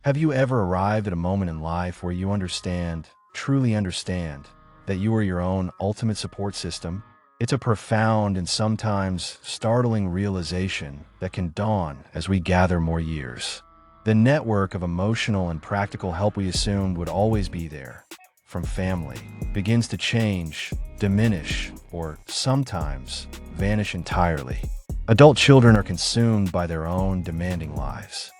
Have you ever arrived at a moment in life where you understand, truly understand, that you are your own ultimate support system? It's a profound and sometimes startling realization that can dawn as we gather more years. The network of emotional and practical help we assumed would always be there, from family, begins to change, diminish, or sometimes vanish entirely. Adult children are consumed by their own demanding lives.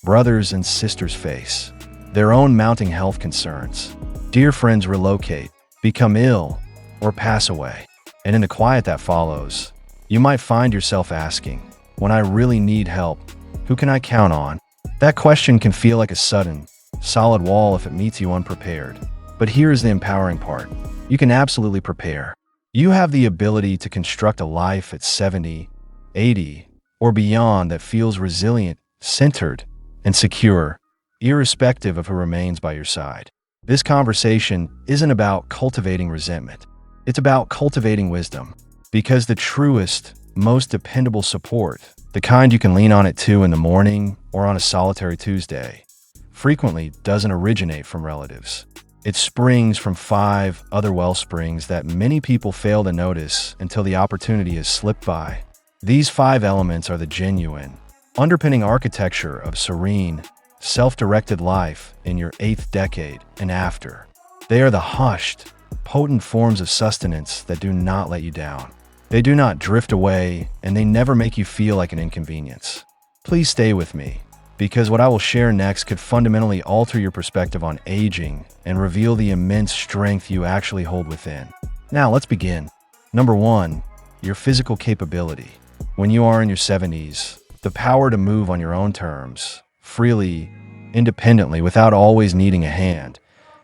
Brothers and sisters face their own mounting health concerns. Dear friends relocate, become ill, or pass away. And in the quiet that follows, you might find yourself asking, when I really need help, who can I count on? That question can feel like a sudden, solid wall if it meets you unprepared. But here's the empowering part. You can absolutely prepare. You have the ability to construct a life at 70, 80, or beyond that feels resilient, centered, and secure, irrespective of who remains by your side. This conversation isn't about cultivating resentment. It's about cultivating wisdom, because the truest, most dependable support, the kind you can lean on at 2 in the morning or on a solitary Tuesday, frequently doesn't originate from relatives. It springs from 5 other well springs that many people fail to notice until the opportunity has slipped by. These 5 elements are the genuine, underpinning architecture of serene, self-directed life in your 8th decade and after. They are the hushed, potent forms of sustenance that do not let you down. They do not drift away, and they never make you feel like an inconvenience. Please stay with me, because what I will share next could fundamentally alter your perspective on aging and reveal the immense strength you actually hold within. Now, let's begin. Number 1, your physical capability. When you are in your 70s, the power to move on your own terms, freely, independently, without always needing a hand,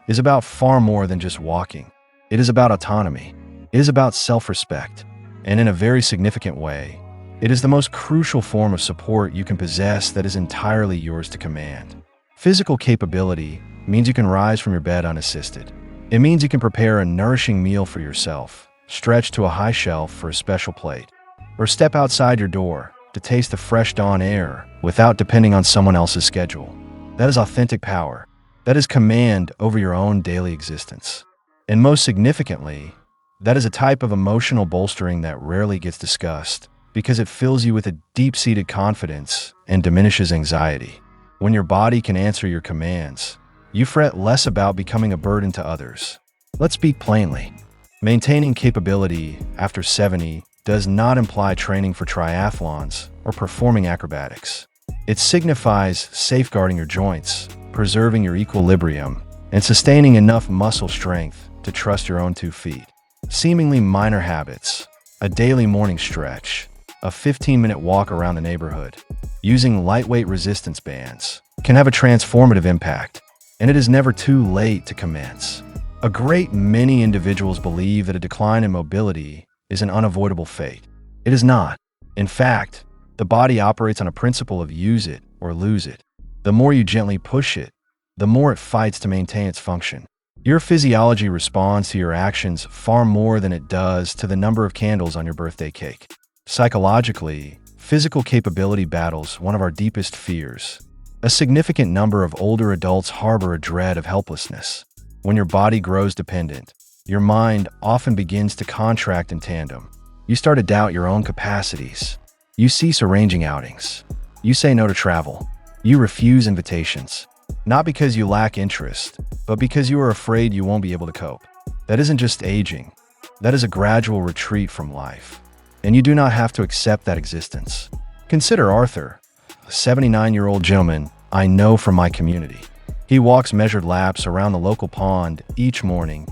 is about far more than just walking. It is about autonomy. It is about self-respect. And in a very significant way, it is the most crucial form of support you can possess that is entirely yours to command. Physical capability means you can rise from your bed unassisted. It means you can prepare a nourishing meal for yourself, stretch to a high shelf for a special plate, or step outside your door to taste the fresh dawn air without depending on someone else's schedule. That is authentic power. That is command over your own daily existence. And most significantly, that is a type of emotional bolstering that rarely gets discussed because it fills you with a deep-seated confidence and diminishes anxiety. When your body can answer your commands, you fret less about becoming a burden to others. Let's speak plainly. Maintaining capability after 70 does not imply training for triathlons or performing acrobatics. It signifies safeguarding your joints, preserving your equilibrium, and sustaining enough muscle strength to trust your own 2 feet. Seemingly minor habits, a daily morning stretch, a 15-minute walk around the neighborhood, using lightweight resistance bands, can have a transformative impact, and it is never too late to commence. A great many individuals believe that a decline in mobility is an unavoidable fate. It is not. In fact, the body operates on a principle of use it or lose it. The more you gently push it, the more it fights to maintain its function. Your physiology responds to your actions far more than it does to the number of candles on your birthday cake. Psychologically, physical capability battles one of our deepest fears. A significant number of older adults harbor a dread of helplessness. When your body grows dependent, your mind often begins to contract in tandem. You start to doubt your own capacities. You cease arranging outings. You say no to travel. You refuse invitations. Not because you lack interest, but because you are afraid you won't be able to cope. That isn't just aging. That is a gradual retreat from life. And you do not have to accept that existence. Consider Arthur, a 79-year-old gentleman I know from my community. He walks measured laps around the local pond each morning,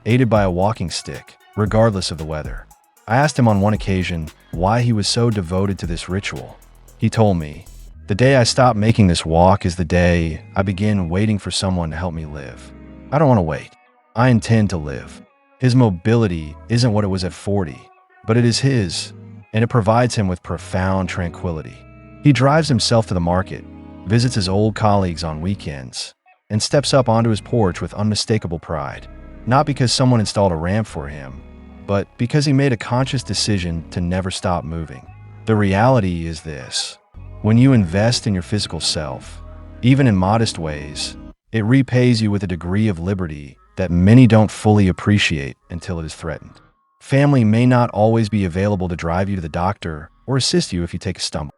aided by a walking stick, regardless of the weather. I asked him on one occasion why he was so devoted to this ritual. He told me, "The day I stop making this walk is the day I begin waiting for someone to help me live. I don't want to wait. I intend to live." His mobility isn't what it was at 40, but it is his, and it provides him with profound tranquility. He drives himself to the market, visits his old colleagues on weekends, and steps up onto his porch with unmistakable pride, not because someone installed a ramp for him, but because he made a conscious decision to never stop moving. The reality is this: when you invest in your physical self, Even in modest ways, it repays you with a degree of liberty that many don't fully appreciate until it is threatened. Family may not always be available to drive you to the doctor or assist you if you take a stumble.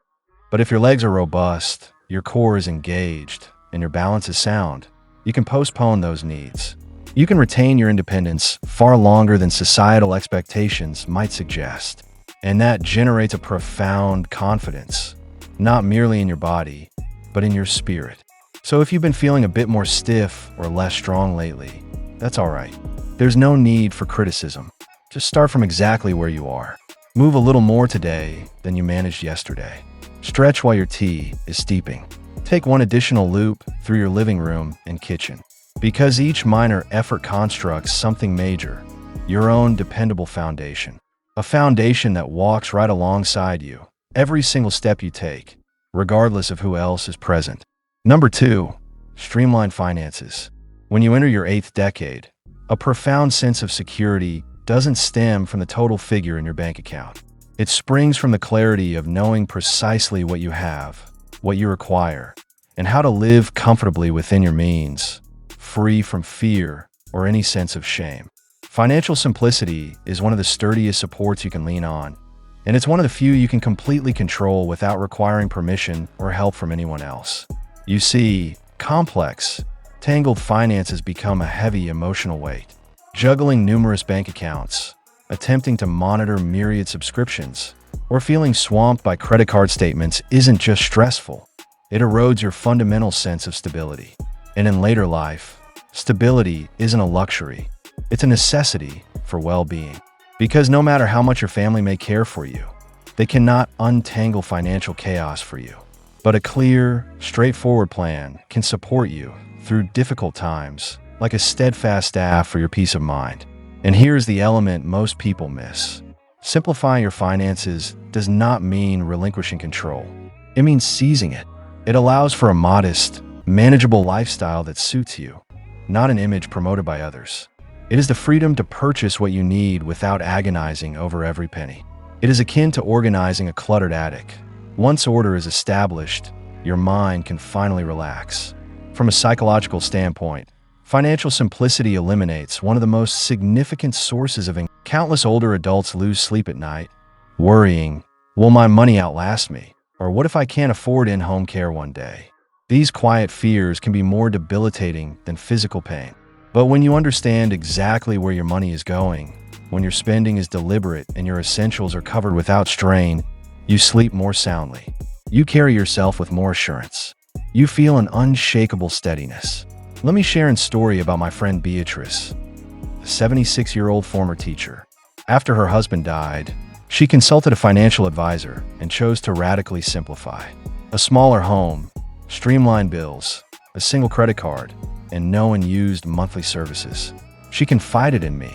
But if your legs are robust, your core is engaged, and your balance is sound, you can postpone those needs. You can retain your independence far longer than societal expectations might suggest. And that generates a profound confidence, not merely in your body, but in your spirit. So if you've been feeling a bit more stiff or less strong lately, that's all right. There's no need for criticism. Just start from exactly where you are. Move a little more today than you managed yesterday. Stretch while your tea is steeping. Take one additional loop through your living room and kitchen. Because each minor effort constructs something major, your own dependable foundation. A foundation that walks right alongside you, every single step you take, regardless of who else is present. Number 2, streamline finances. When you enter your 8th decade, a profound sense of security doesn't stem from the total figure in your bank account. It springs from the clarity of knowing precisely what you have, what you require, and how to live comfortably within your means, free from fear or any sense of shame. Financial simplicity is one of the sturdiest supports you can lean on, and it's one of the few you can completely control without requiring permission or help from anyone else. You see, complex, tangled finances become a heavy emotional weight. Juggling numerous bank accounts, attempting to monitor myriad subscriptions, or feeling swamped by credit card statements isn't just stressful. It erodes your fundamental sense of stability. And in later life, stability isn't a luxury. It's a necessity for well-being. Because no matter how much your family may care for you, they cannot untangle financial chaos for you. But a clear, straightforward plan can support you through difficult times, like a steadfast staff for your peace of mind. And here's the element most people miss. Simplifying your finances does not mean relinquishing control. It means seizing it. It allows for a modest, manageable lifestyle that suits you, not an image promoted by others. It is the freedom to purchase what you need without agonizing over every penny. It is akin to organizing a cluttered attic. Once order is established, your mind can finally relax. From a psychological standpoint, financial simplicity eliminates one of the most significant sources of anxiety. Countless older adults lose sleep at night, worrying, will my money outlast me? Or what if I can't afford in-home care one day? These quiet fears can be more debilitating than physical pain. But when you understand exactly where your money is going, when your spending is deliberate and your essentials are covered without strain, you sleep more soundly. You carry yourself with more assurance. You feel an unshakable steadiness. Let me share a story about my friend Beatrice, a 76-year-old former teacher. After her husband died, she consulted a financial advisor and chose to radically simplify. A smaller home, streamlined bills, a single credit card, and no unused monthly services. She confided in me.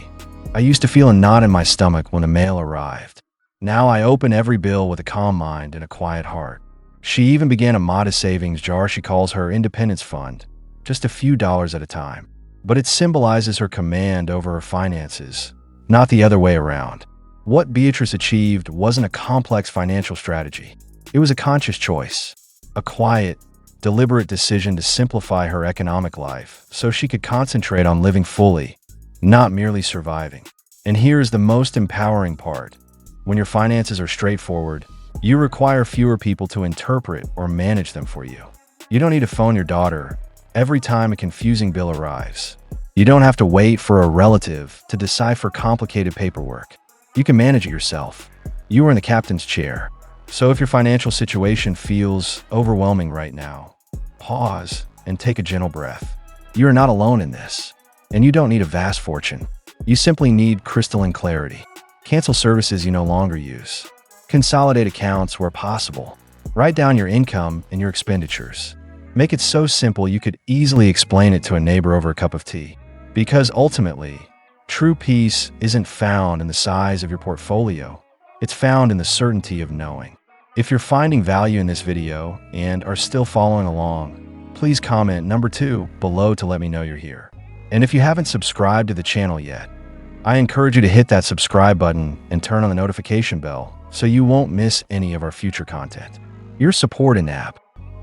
I used to feel a knot in my stomach when the mail arrived. Now I open every bill with a calm mind and a quiet heart. She even began a modest savings jar she calls her independence fund, just a few dollars at a time. But it symbolizes her command over her finances, not the other way around. What Beatrice achieved wasn't a complex financial strategy. It was a conscious choice, a quiet, deliberate decision to simplify her economic life so she could concentrate on living fully, not merely surviving. And here's the most empowering part. When your finances are straightforward, you require fewer people to interpret or manage them for you. You don't need to phone your daughter every time a confusing bill arrives. You don't have to wait for a relative to decipher complicated paperwork. You can manage it yourself. You are in the captain's chair. So if your financial situation feels overwhelming right now, pause and take a gentle breath. You are not alone in this, and you don't need a vast fortune. You simply need crystalline clarity. Cancel services you no longer use. Consolidate accounts where possible. Write down your income and your expenditures. Make it so simple you could easily explain it to a neighbor over a cup of tea. Because ultimately, true peace isn't found in the size of your portfolio. It's found in the certainty of knowing. If you're finding value in this video and are still following along, please comment number 2 below to let me know you're here. And if you haven't subscribed to the channel yet, I encourage you to hit that subscribe button and turn on the notification bell so you won't miss any of our future content. Your support in app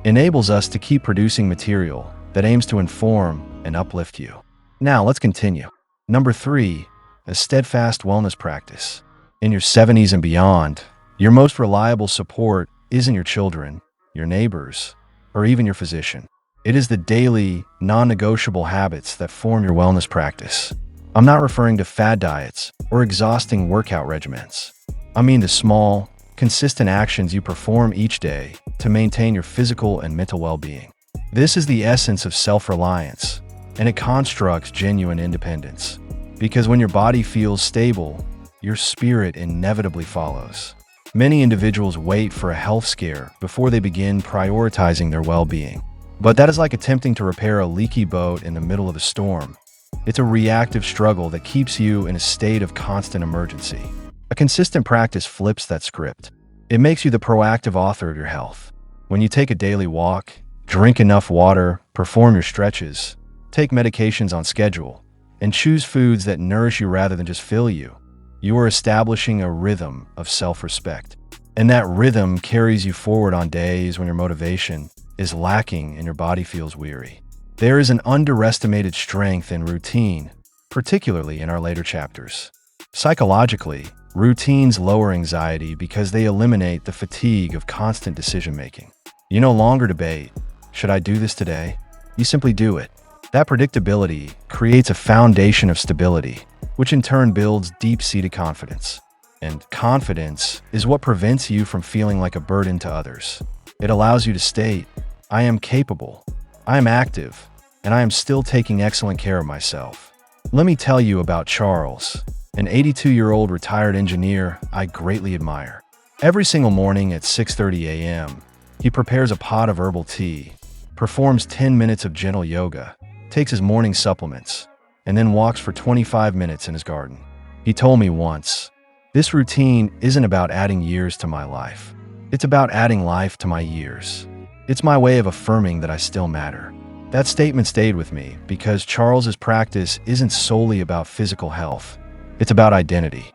enables us to keep producing material that aims to inform and uplift you. Now, let's continue. Number 3, a steadfast wellness practice. In your 70s and beyond, your most reliable support isn't your children, your neighbors, or even your physician. It is the daily, non-negotiable habits that form your wellness practice. I'm not referring to fad diets or exhausting workout regimens. I mean the small, consistent actions you perform each day to maintain your physical and mental well-being. This is the essence of self-reliance, and it constructs genuine independence. Because when your body feels stable, your spirit inevitably follows. Many individuals wait for a health scare before they begin prioritizing their well-being. But that is like attempting to repair a leaky boat in the middle of a storm. It's a reactive struggle that keeps you in a state of constant emergency. A consistent practice flips that script. It makes you the proactive author of your health. When you take a daily walk, drink enough water, perform your stretches, take medications on schedule, and choose foods that nourish you rather than just fill you, you are establishing a rhythm of self-respect. And that rhythm carries you forward on days when your motivation is lacking and your body feels weary. There is an underestimated strength in routine, particularly in our later chapters. Psychologically, routines lower anxiety because they eliminate the fatigue of constant decision-making. You no longer debate, should I do this today? You simply do it. That predictability creates a foundation of stability, which in turn builds deep-seated confidence. And confidence is what prevents you from feeling like a burden to others. It allows you to state, I am capable, I am active, and I am still taking excellent care of myself. Let me tell you about Charles, an 82-year-old retired engineer I greatly admire. Every single morning at 6:30 a.m., he prepares a pot of herbal tea, performs 10 minutes of gentle yoga, takes his morning supplements, and then walks for 25 minutes in his garden. He told me once, this routine isn't about adding years to my life. It's about adding life to my years. It's my way of affirming that I still matter. That statement stayed with me because Charles's practice isn't solely about physical health. It's about identity.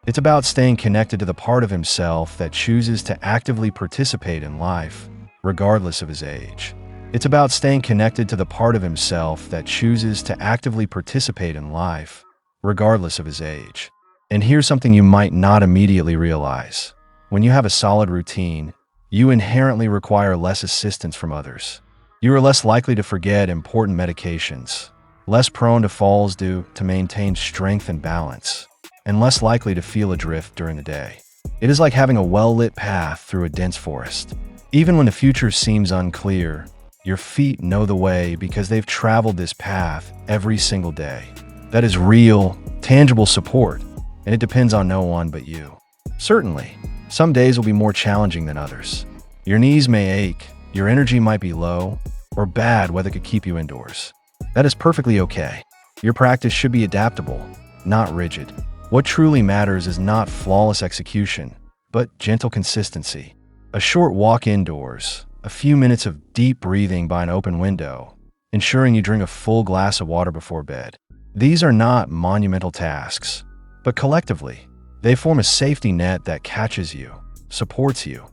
It's about staying connected to the part of himself that chooses to actively participate in life, regardless of his age. It's about staying connected to the part of himself that chooses to actively participate in life, regardless of his age. And here's something you might not immediately realize. When you have a solid routine, you inherently require less assistance from others. You are less likely to forget important medications, less prone to falls due to maintain strength and balance, and less likely to feel adrift during the day. It is like having a well-lit path through a dense forest. Even when the future seems unclear, your feet know the way because they've traveled this path every single day. That is real, tangible support, and it depends on no one but you. Certainly, some days will be more challenging than others. Your knees may ache, your energy might be low, or bad weather could keep you indoors. That is perfectly okay. Your practice should be adaptable, not rigid. What truly matters is not flawless execution, but gentle consistency. A short walk indoors, a few minutes of deep breathing by an open window, ensuring you drink a full glass of water before bed. These are not monumental tasks, but collectively, they form a safety net that catches you, supports you,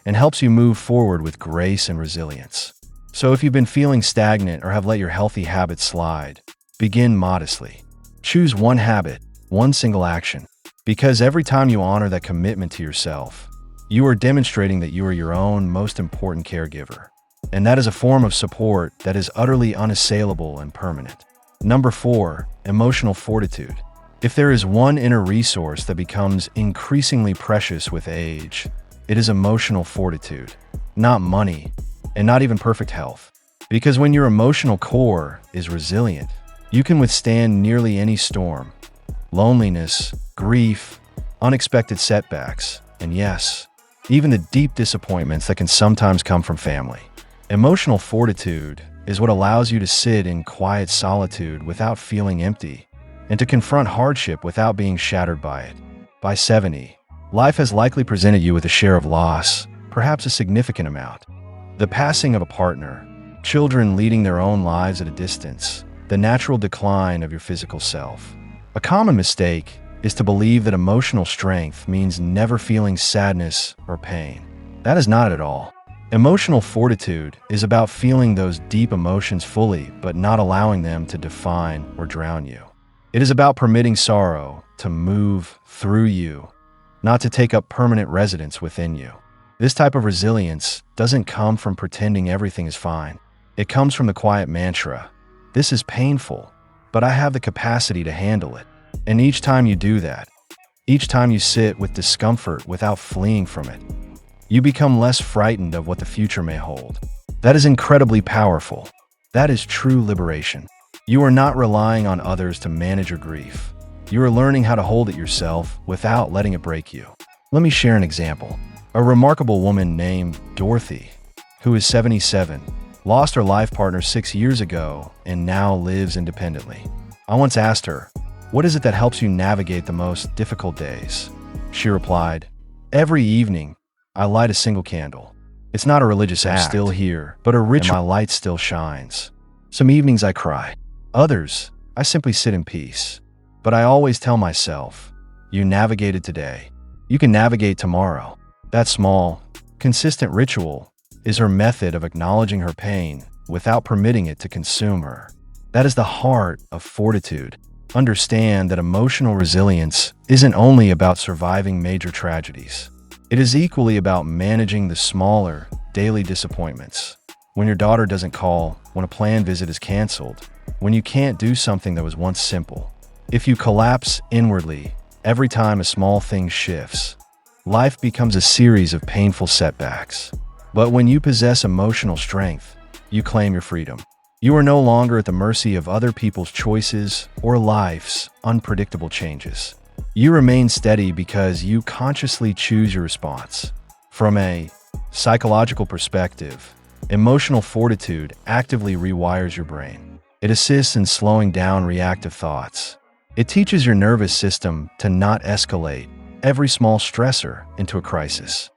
and helps you move forward with grace and resilience. So if you've been feeling stagnant or have let your healthy habits slide, begin modestly. Choose one habit, one single action, because every time you honor that commitment to yourself, you are demonstrating that you are your own most important caregiver. And that is a form of support that is utterly unassailable and permanent. Number 4, emotional fortitude. If there is one inner resource that becomes increasingly precious with age, it is emotional fortitude, not money, and not even perfect health. Because when your emotional core is resilient, you can withstand nearly any storm, loneliness, grief, unexpected setbacks, and yes, even the deep disappointments that can sometimes come from family. Emotional fortitude is what allows you to sit in quiet solitude without feeling empty, and to confront hardship without being shattered by it. By 70, life has likely presented you with a share of loss, perhaps a significant amount. The passing of a partner, children leading their own lives at a distance, the natural decline of your physical self. A common mistake is to believe that emotional strength means never feeling sadness or pain. That is not at all. Emotional fortitude is about feeling those deep emotions fully, but not allowing them to define or drown you. It is about permitting sorrow to move through you, not to take up permanent residence within you. This type of resilience doesn't come from pretending everything is fine. It comes from the quiet mantra, "This is painful, but I have the capacity to handle it." And each time you do that, each time you sit with discomfort without fleeing from it, you become less frightened of what the future may hold. That is incredibly powerful. That is true liberation. You are not relying on others to manage your grief. You are learning how to hold it yourself without letting it break you. Let me share an example. A remarkable woman named Dorothy, who is 77, lost her life partner 6 years ago and now lives independently. I once asked her, "What is it that helps you navigate the most difficult days?" She replied, "Every evening, I light a single candle. It's not a religious act, still here, but a ritual, and my light still shines. Some evenings I cry. Others, I simply sit in peace. But I always tell myself, you navigated today. You can navigate tomorrow." That small, consistent ritual is her method of acknowledging her pain without permitting it to consume her. That is the heart of fortitude. Understand that emotional resilience isn't only about surviving major tragedies. It is equally about managing the smaller, daily disappointments. When your daughter doesn't call, when a planned visit is canceled, when you can't do something that was once simple. If you collapse inwardly every time a small thing shifts, life becomes a series of painful setbacks. But when you possess emotional strength, you claim your freedom. You are no longer at the mercy of other people's choices or life's unpredictable changes. You remain steady because you consciously choose your response. From a psychological perspective, emotional fortitude actively rewires your brain. It assists in slowing down reactive thoughts. It teaches your nervous system to not escalate every small stressor into a crisis.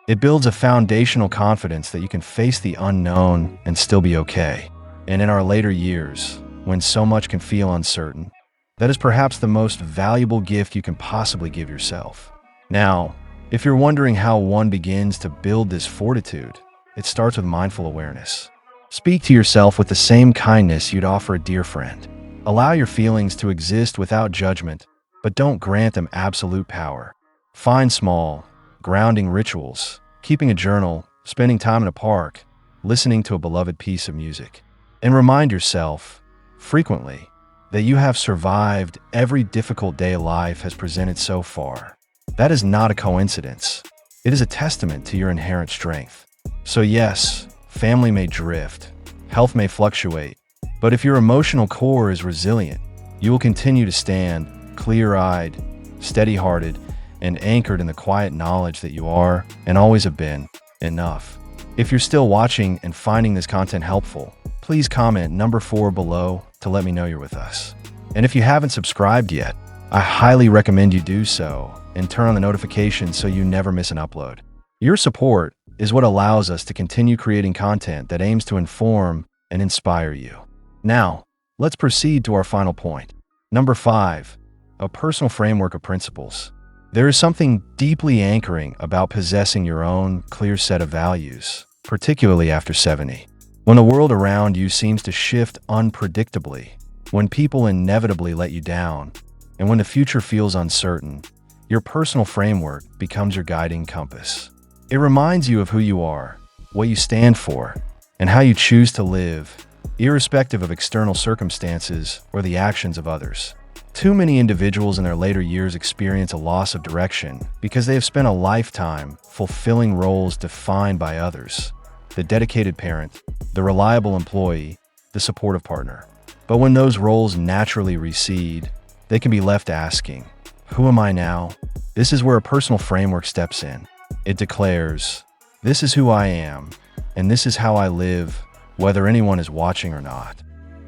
It builds a foundational confidence that you can face the unknown and still be okay. And in our later years, when so much can feel uncertain, that is perhaps the most valuable gift you can possibly give yourself. Now, if you're wondering how one begins to build this fortitude, it starts with mindful awareness. Speak to yourself with the same kindness you'd offer a dear friend. Allow your feelings to exist without judgment, but don't grant them absolute power. Find small, grounding rituals, keeping a journal, spending time in a park, listening to a beloved piece of music. And remind yourself, frequently, that you have survived every difficult day life has presented so far. That is not a coincidence. It is a testament to your inherent strength. So yes, family may drift, health may fluctuate, but if your emotional core is resilient, you will continue to stand clear-eyed, steady-hearted, and anchored in the quiet knowledge that you are, and always have been, enough. If you're still watching and finding this content helpful, please comment number 4 below to let me know you're with us. And if you haven't subscribed yet, I highly recommend you do so and turn on the notifications so you never miss an upload. Your support is what allows us to continue creating content that aims to inform and inspire you. Now, let's proceed to our final point. Number 5, a personal framework of principles. There is something deeply anchoring about possessing your own clear set of values, particularly after 70. When the world around you seems to shift unpredictably, when people inevitably let you down, and when the future feels uncertain, your personal framework becomes your guiding compass. It reminds you of who you are, what you stand for, and how you choose to live, irrespective of external circumstances or the actions of others. Too many individuals in their later years experience a loss of direction because they have spent a lifetime fulfilling roles defined by others: the dedicated parent, the reliable employee, the supportive partner. But when those roles naturally recede, they can be left asking, who am I now? This is where a personal framework steps in. It declares, this is who I am, and this is how I live, whether anyone is watching or not.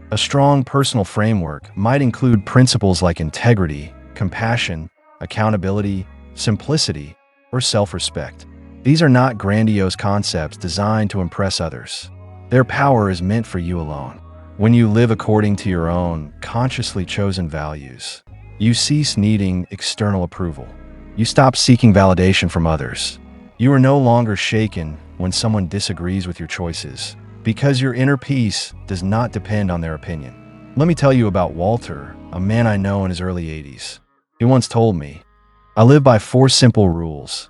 A strong personal framework might include principles like integrity, compassion, accountability, simplicity, or self-respect. These are not grandiose concepts designed to impress others. Their power is meant for you alone. When you live according to your own consciously chosen values, you cease needing external approval. You stop seeking validation from others. You are no longer shaken when someone disagrees with your choices, because your inner peace does not depend on their opinion. Let me tell you about Walter, a man I know in his early 80s. He once told me, "I live by 4 simple rules.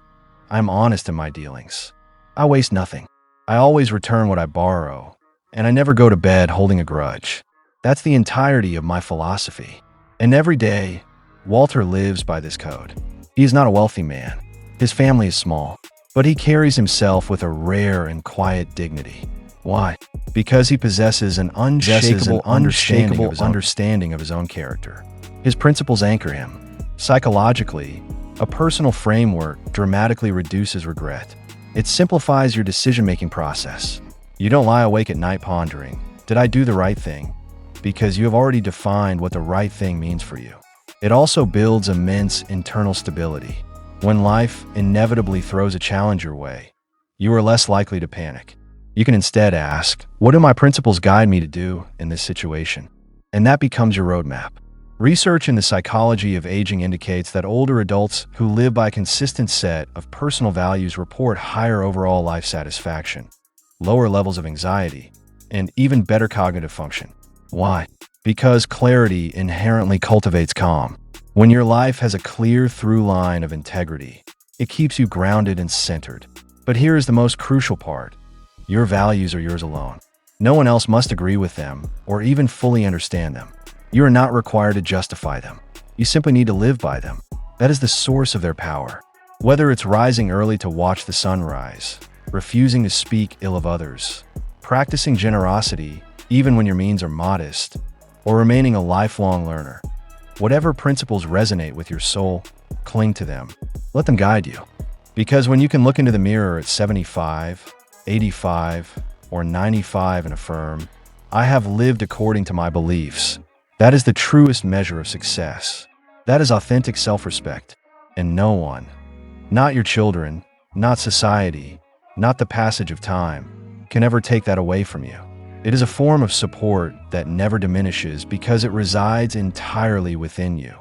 I'm honest in my dealings. I waste nothing. I always return what I borrow, and I never go to bed holding a grudge." That's the entirety of my philosophy. And every day, Walter lives by this code. He is not a wealthy man. His family is small, but he carries himself with a rare and quiet dignity. Why? Because he possesses an unshakable understanding of his own character. His principles anchor him. Psychologically, a personal framework dramatically reduces regret. It simplifies your decision-making process. You don't lie awake at night pondering, "Did I do the right thing?" because you have already defined what the right thing means for you. It also builds immense internal stability. When life inevitably throws a challenge your way, you are less likely to panic. You can instead ask, "What do my principles guide me to do in this situation?" And that becomes your roadmap. Research in the psychology of aging indicates that older adults who live by a consistent set of personal values report higher overall life satisfaction, lower levels of anxiety, and even better cognitive function. Why? Because clarity inherently cultivates calm. When your life has a clear through line of integrity, it keeps you grounded and centered. But here is the most crucial part. Your values are yours alone. No one else must agree with them or even fully understand them. You are not required to justify them. You simply need to live by them. That is the source of their power. Whether it's rising early to watch the sunrise, refusing to speak ill of others, practicing generosity even when your means are modest, or remaining a lifelong learner, whatever principles resonate with your soul, cling to them. Let them guide you. Because when you can look into the mirror at 75, 85, or 95 and affirm, "I have lived according to my beliefs," that is the truest measure of success. That is authentic self-respect. And no one, not your children, not society, not the passage of time, can ever take that away from you. It is a form of support that never diminishes because it resides entirely within you.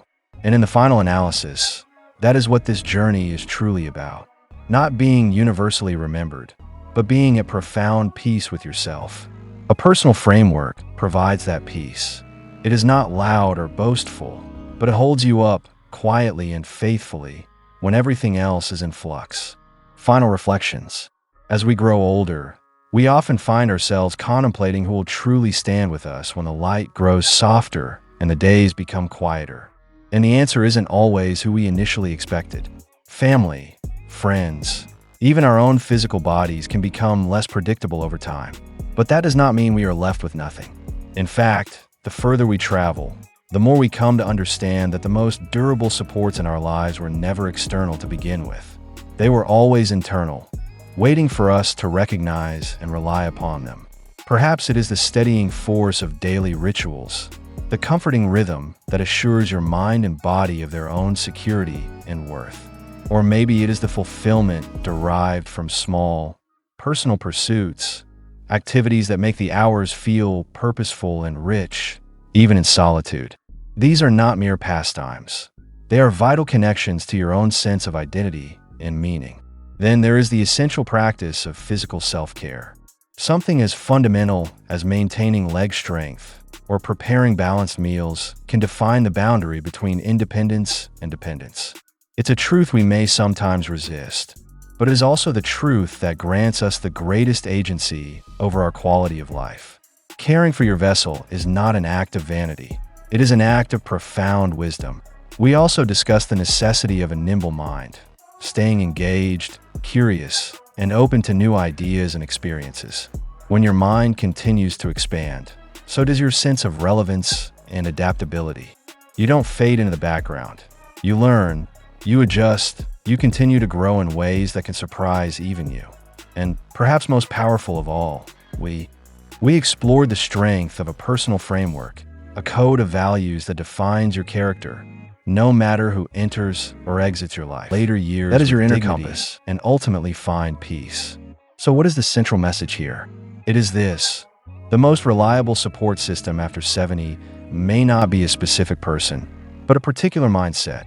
And in the final analysis, that is what this journey is truly about. Not being universally remembered, but being at profound peace with yourself. A personal framework provides that peace. It is not loud or boastful, but it holds you up quietly and faithfully when everything else is in flux. Final reflections. As we grow older, we often find ourselves contemplating who will truly stand with us when the light grows softer and the days become quieter. And the answer isn't always who we initially expected. Family, friends, even our own physical bodies can become less predictable over time. But that does not mean we are left with nothing. In fact, the further we travel, the more we come to understand that the most durable supports in our lives were never external to begin with. They were always internal, waiting for us to recognize and rely upon them. Perhaps it is the steadying force of daily rituals, the comforting rhythm that assures your mind and body of their own security and worth. Or maybe it is the fulfillment derived from small, personal pursuits, activities that make the hours feel purposeful and rich, even in solitude. These are not mere pastimes. They are vital connections to your own sense of identity and meaning. Then there is the essential practice of physical self-care. Something as fundamental as maintaining leg strength or preparing balanced meals can define the boundary between independence and dependence. It's a truth we may sometimes resist, but it is also the truth that grants us the greatest agency over our quality of life. Caring for your vessel is not an act of vanity. It is an act of profound wisdom. We also discuss the necessity of a nimble mind, staying engaged, curious, and open to new ideas and experiences. When your mind continues to expand, so does your sense of relevance and adaptability. You don't fade into the background. You learn, you adjust, you continue to grow in ways that can surprise even you. And perhaps most powerful of all, we explored the strength of a personal framework, a code of values that defines your character, no matter who enters or exits your life. Later years, that is your inner compass, and ultimately find peace. So what is the central message here? It is this: the most reliable support system after 70 may not be a specific person, but a particular mindset,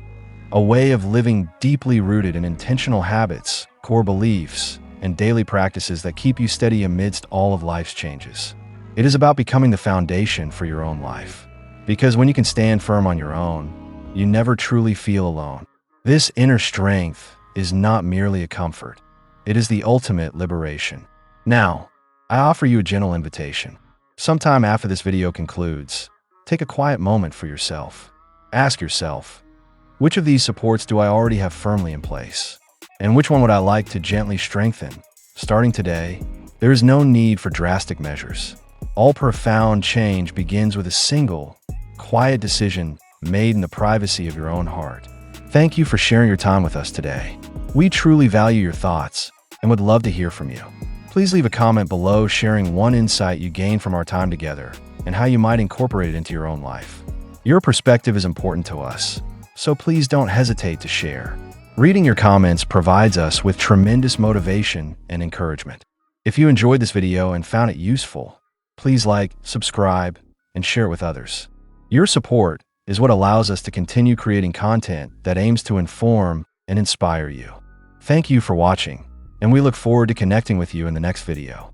a way of living deeply rooted in intentional habits, core beliefs, and daily practices that keep you steady amidst all of life's changes. It is about becoming the foundation for your own life. Because when you can stand firm on your own, you never truly feel alone. This inner strength is not merely a comfort. It is the ultimate liberation. Now, I offer you a gentle invitation. Sometime after this video concludes, take a quiet moment for yourself. Ask yourself, which of these supports do I already have firmly in place? And which one would I like to gently strengthen? Starting today, there is no need for drastic measures. All profound change begins with a single, quiet decision made in the privacy of your own heart. Thank you for sharing your time with us today. We truly value your thoughts and would love to hear from you. Please leave a comment below sharing one insight you gained from our time together and how you might incorporate it into your own life. Your perspective is important to us, so please don't hesitate to share. Reading your comments provides us with tremendous motivation and encouragement. If you enjoyed this video and found it useful, please like, subscribe, and share it with others. Your support is what allows us to continue creating content that aims to inform and inspire you. Thank you for watching, and we look forward to connecting with you in the next video.